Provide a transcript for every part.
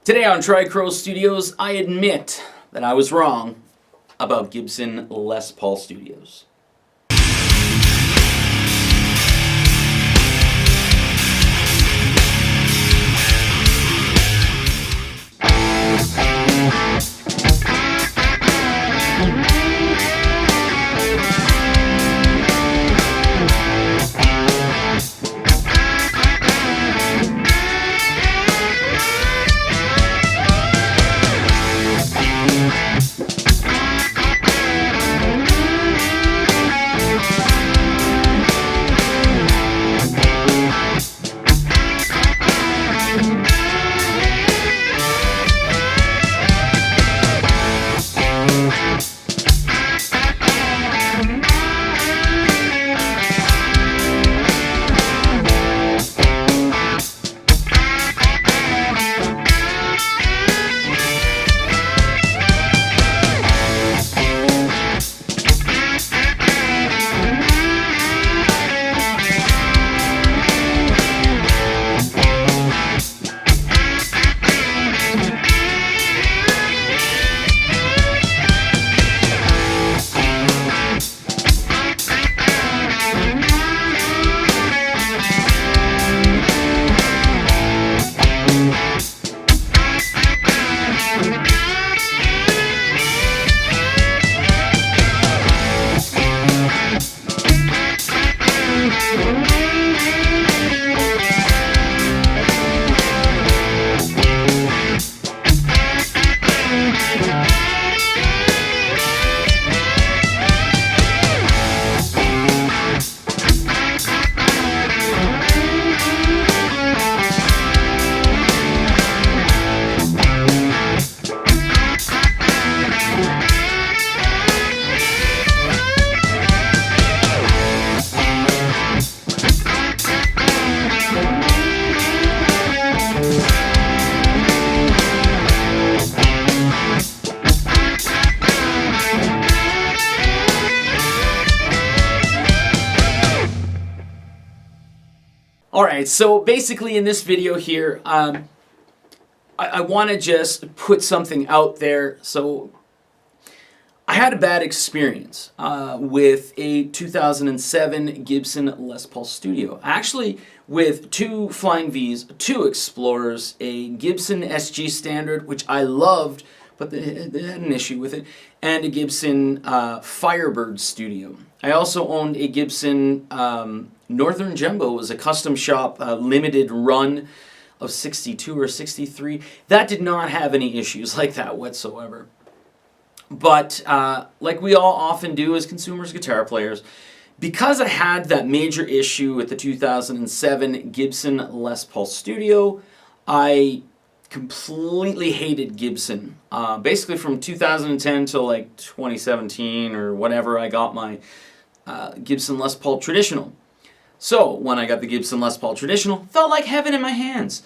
Today on Tri-Crow Studios, I admit that I was wrong about Gibson Les Paul Studios. Alright, so basically in this video here, I want to just put something out there. So I had a bad experience with a 2007 Gibson Les Paul Studio. Actually, with two Flying V's, two Explorers, a Gibson SG Standard, which I loved, but they had an issue with it, and a Gibson Firebird Studio. I also owned a Gibson Northern Jumbo. It was a custom shop limited run of 62 or 63. That did not have any issues like that whatsoever. But like we all often do as consumers, guitar players, because I had that major issue with the 2007 Gibson Les Paul Studio, I completely hated Gibson. Basically from 2010 till like 2017 or whatever, I got my Gibson Les Paul Traditional. So when I got the Gibson Les Paul Traditional, felt like heaven in my hands.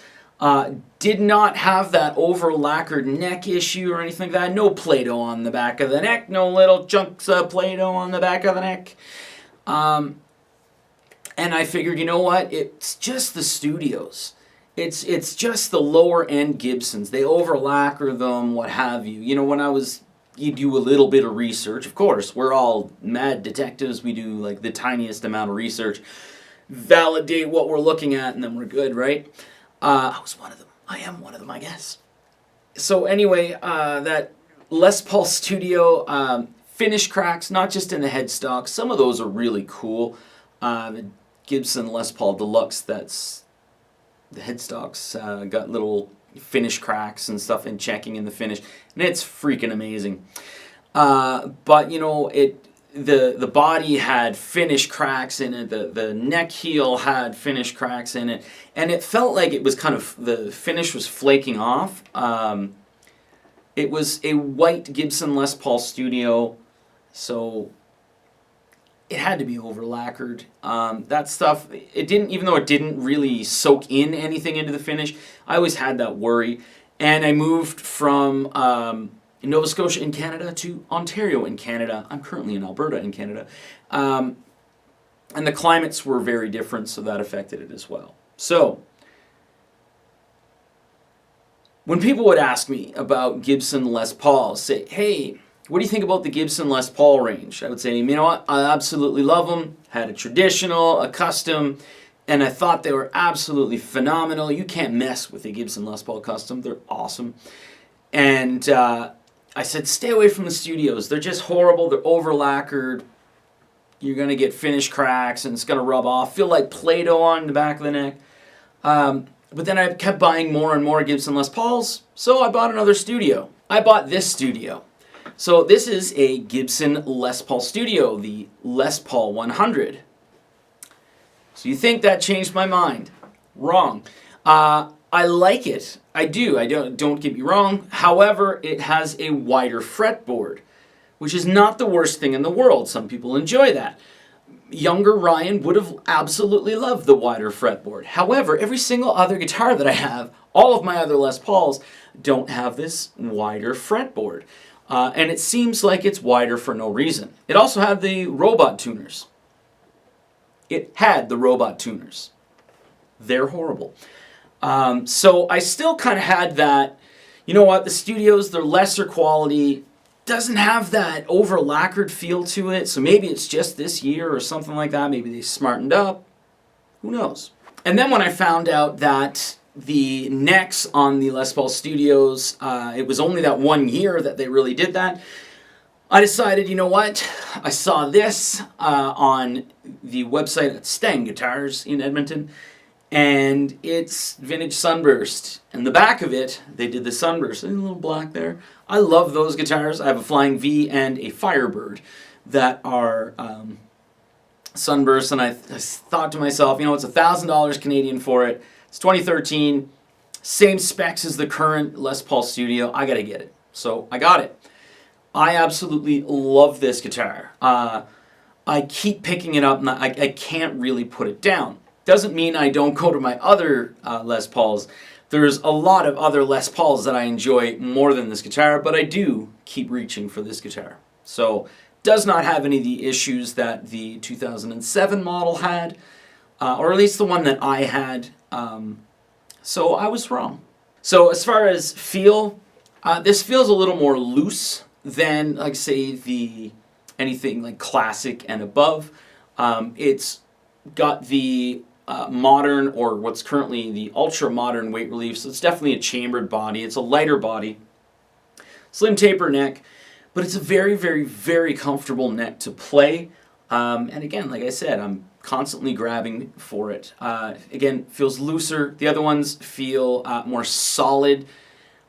Did not have that over lacquered neck issue or anything like that. No Play-Doh on the back of the neck. No little chunks of Play-Doh on the back of the neck. And I figured, you know what? It's just the studios. It's just the lower end Gibsons. They over lacquer them, what have you. You know, you do a little bit of research. Of course, we're all mad detectives. We do like the tiniest amount of research, validate what we're looking at, and then we're good, right? I was one of them. I am one of them, I guess. So anyway, that Les Paul Studio, finish cracks, not just in the headstock. Some of those are really cool. The Gibson Les Paul Deluxe, that's the headstocks got little finish cracks and stuff and checking in the finish, and it's freaking amazing. But you know, the body had finish cracks in it, the neck heel had finish cracks in it, and it felt like it was kind of, the finish was flaking off. It was a white Gibson Les Paul Studio, so it had to be over lacquered. That stuff, it didn't, even though it didn't really soak in anything into the finish, I always had that worry. And I moved from Nova Scotia in Canada to Ontario in Canada. I'm currently in Alberta in Canada. And the climates were very different, so that affected it as well. So When people would ask me about Gibson Les Pauls, say, hey, what do you think about the Gibson Les Paul range? I would say, you know what, I absolutely love them. Had a traditional, a custom, and I thought they were absolutely phenomenal. You can't mess with a Gibson Les Paul custom. They're awesome. And I said, stay away from the studios. They're just horrible. They're over lacquered. You're going to get finish cracks, and it's going to rub off. Feel like Play-Doh on the back of the neck. But then I kept buying more and more Gibson Les Pauls, so I bought another studio. I bought this studio. So this is a Gibson Les Paul studio, the Les Paul 100. So you think that changed my mind? Wrong. I like it. I do. Don't get me wrong. However, it has a wider fretboard, which is not the worst thing in the world. Some people enjoy that. Younger Ryan would have absolutely loved the wider fretboard. However, every single other guitar that I have, all of my other Les Pauls, don't have this wider fretboard. And it seems like it's wider for no reason. It also had the robot tuners. It had the robot tuners. They're horrible. So I still kind of had that, you know what, the studios, they're lesser quality, doesn't have that over lacquered feel to it, so maybe it's just this year or something like that. Maybe they smartened up. Who knows? And then when I found out that the necks on the Les Paul Studios, it was only that 1 year that they really did that, I decided, you know what? I saw this on the website at Stang Guitars in Edmonton, and it's vintage Sunburst. And the back of it, they did the Sunburst. A little black there. I love those guitars. I have a Flying V and a Firebird that are Sunburst, and I thought to myself, you know, it's $1,000 Canadian for it. It's 2013, same specs as the current Les Paul Studio. I gotta get it. So I got it. I absolutely love this guitar. I keep picking it up, and I can't really put it down. Doesn't mean I don't go to my other Les Pauls. There's a lot of other Les Pauls that I enjoy more than this guitar, but I do keep reaching for this guitar. So, does not have any of the issues that the 2007 model had, or at least the one that I had. So I was wrong. So as far as feel, this feels a little more loose than, like, say, anything like classic and above. It's got the modern, or what's currently the ultra modern weight relief, so it's definitely a chambered body. It's a lighter body, slim taper neck, but it's a very, very, very comfortable neck to play. And again, like I said, I'm constantly grabbing for it. Again, feels looser. The other ones feel more solid.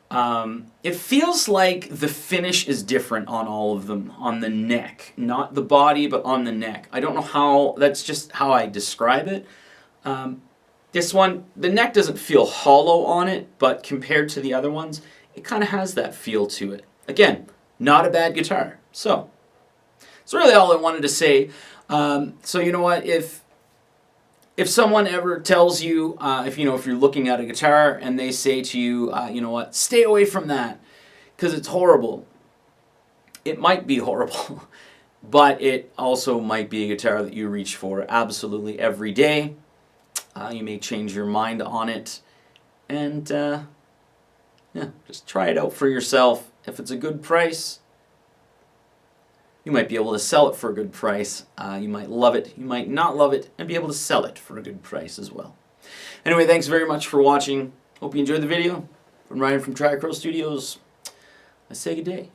It feels like the finish is different on all of them, on the neck. Not the body, but on the neck. I don't know how, that's just how I describe it. This one, the neck doesn't feel hollow on it, but compared to the other ones, it kind of has that feel to it. Again, not a bad guitar. So, that's really all I wanted to say. So you know what, if someone ever tells you, if you're looking at a guitar and they say to you, you know what, stay away from that because it's horrible. It might be horrible, but it also might be a guitar that you reach for absolutely every day. You may change your mind on it, and yeah, just try it out for yourself. If it's a good price, you might be able to sell it for a good price. You might love it, you might not love it, and be able to sell it for a good price as well. Anyway, thanks very much for watching. Hope you enjoyed the video. From Ryan from Triacrow Studios, I say good day.